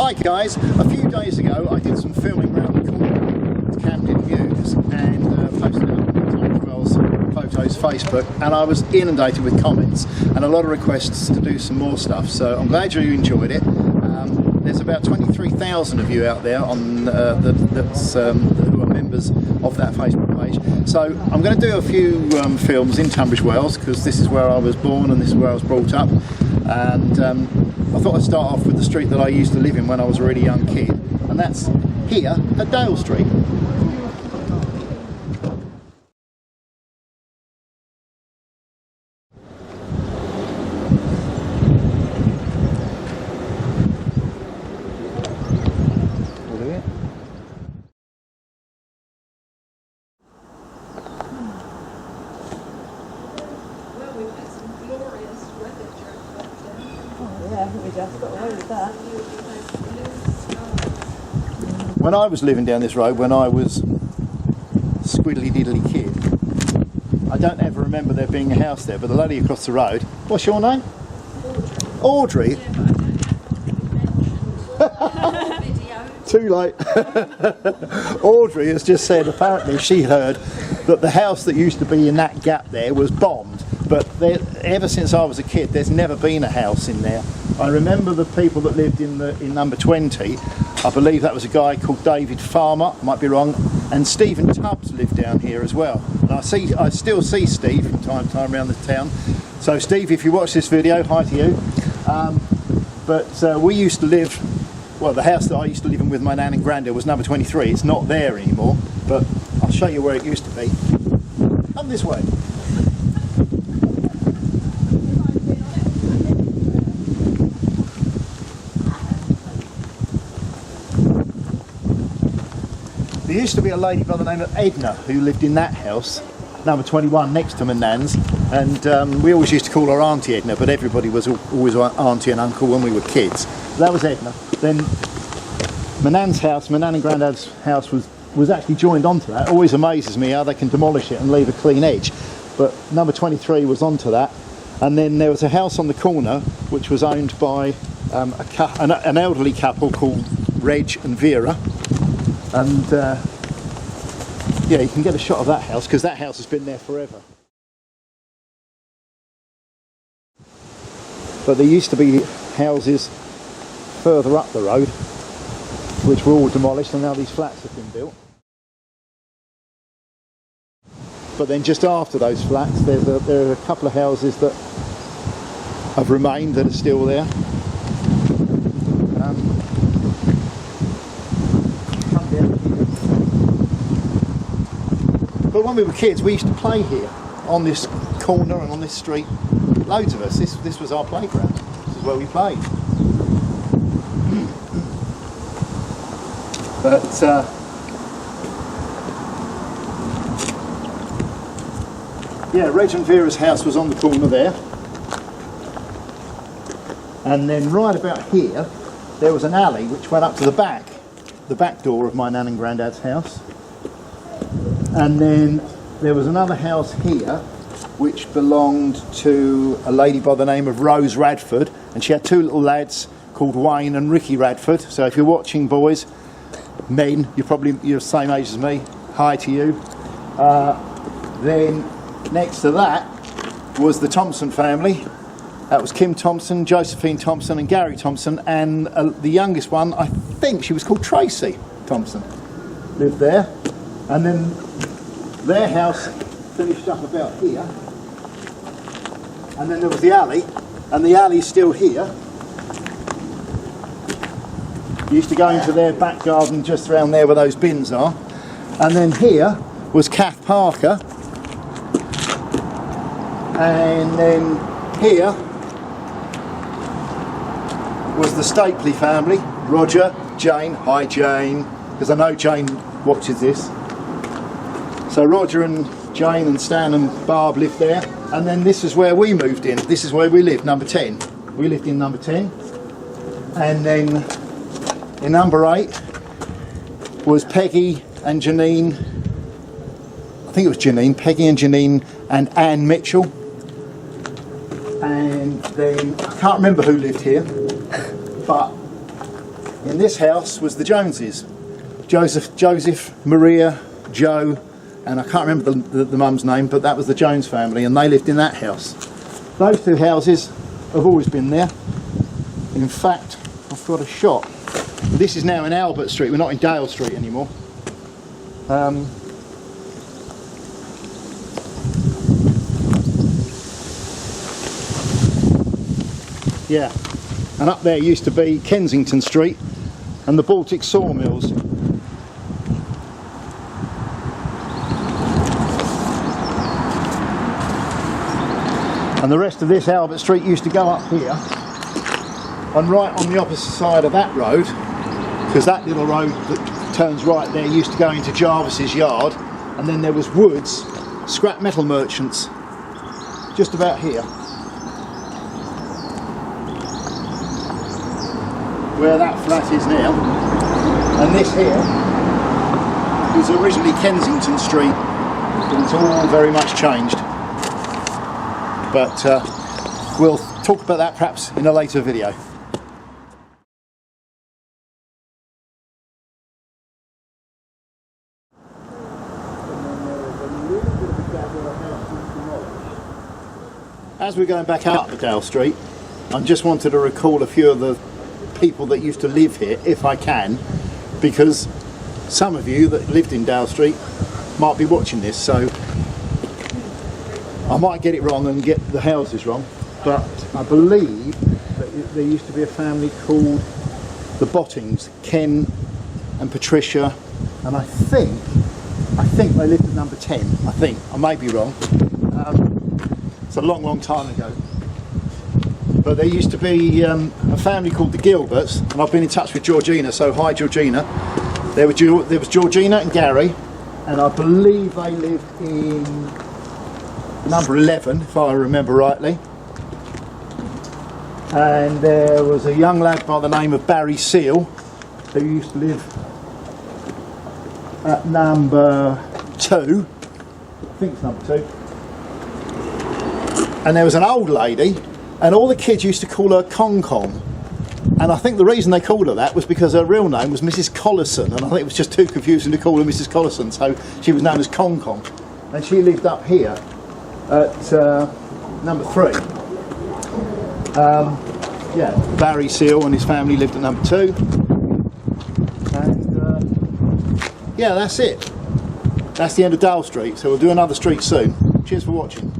Hi guys, a few days ago I did some filming around the corner to Camden News and posted it on Tunbridge Wells Photos Facebook, and I was inundated with comments and a lot of requests to do some more stuff, so I'm glad you enjoyed it. There's about 23,000 of you out there on who are members of that Facebook page. So I'm going to do a few films in Tunbridge Wells because this is where I was born and this is where I was brought up, and I thought I'd start off with the street that I used to live in when I was a really young kid, and that's here at Dale Street. When I was living down this road, when I was a squiddly diddly kid, I don't ever remember there being a house there, but the lady across the road, what's your name? Audrey? Too late. Audrey has just said apparently she heard that the house that used to be in that gap there was bombed, but ever since I was a kid there's never been a house in there. I remember the people that lived in number 20. I believe that was a guy called David Farmer, I might be wrong, and Stephen Tubbs lived down here as well. And I still see Steve from time to time around the town. So Steve, if you watch this video, hi to you. But we used to live, well, the house that I used to live in with my nan and granddad was number 23. It's not there anymore, but I'll show you where it used to be. Come this way. There used to be a lady by the name of Edna who lived in that house, number 21, next to my nan's, and we always used to call her Auntie Edna, but everybody was always auntie and uncle when we were kids. That was Edna. Then my nan's house, my nan and granddad's house was actually joined onto that. It always amazes me how they can demolish it and leave a clean edge. But number 23 was onto that, and then there was a house on the corner which was owned by an elderly couple called Reg and Vera. And yeah, you can get a shot of that house because that house has been there forever. But there used to be houses further up the road which were all demolished, and now these flats have been built. But then just after those flats there are a couple of houses that have remained that are still there. But when we were kids, we used to play here on this corner and on this street. Loads of us. This was our playground. This is where we played. But yeah, Reg and Vera's house was on the corner there, and then right about here there was an alley which went up to the back door of my nan and granddad's house. And then there was another house here which belonged to a lady by the name of Rose Radford, and she had two little lads called Wayne and Ricky Radford. So if you're watching, boys, men, you're the same age as me, hi to you. Then next to that was the Thompson family. That was Kim Thompson, Josephine Thompson and Gary Thompson, and the youngest one, I think she was called Tracy Thompson, lived there. And then their house finished up about here, and then there was the alley, and the alley's still here. You used to go into their back garden just around there where those bins are. And then here was Kath Parker, and then here was the Stapley family, Roger, Jane, hi Jane, because I know Jane watches this. So Roger and Jane and Stan and Barb lived there, and then this is where we moved in. This is where we lived, number 10. We lived in number 10, and then in number 8 was Peggy and Janine. I think it was Janine, Peggy and Janine and Anne Mitchell. And then I can't remember who lived here, but in this house was the Joneses. Joseph, Maria, Joe, and I can't remember the mum's name, but that was the Jones family, and they lived in that house. Those two houses have always been there. In fact, I've got a shot. This is now in Albert Street, we're not in Dale Street anymore. Yeah, and up there used to be Kensington Street and the Baltic Sawmills. And the rest of this Albert Street used to go up here, and right on the opposite side of that road, because that little road that turns right there used to go into Jarvis's yard, and then there was Woods, scrap metal merchants, just about here. Where that flat is now, and this here was originally Kensington Street, but it's all very much changed. But we'll talk about that perhaps in a later video. As we're going back up the Dale Street, I just wanted to recall a few of the people that used to live here, if I can, because some of you that lived in Dale Street might be watching this, so I might get it wrong and get the houses wrong, but I believe that there used to be a family called the Bottings, Ken and Patricia, and I think they lived at number 10, I think. I may be wrong. It's a long time ago. But there used to be a family called the Gilberts, and I've been in touch with Georgina, so hi Georgina. There was Georgina and Gary, and I believe they lived in number 11, if I remember rightly. And there was a young lad by the name of Barry Seal, who used to live at number 2, I think it's number 2. And there was an old lady, and all the kids used to call her Con Con. And I think the reason they called her that was because her real name was Mrs. Collison, and I think it was just too confusing to call her Mrs. Collison, so she was known as Con Con. And she lived up here at number 3. Yeah, Barry Seal and his family lived at number 2. And yeah, that's it. That's the end of Dale Street, so we'll do another street soon. Cheers for watching.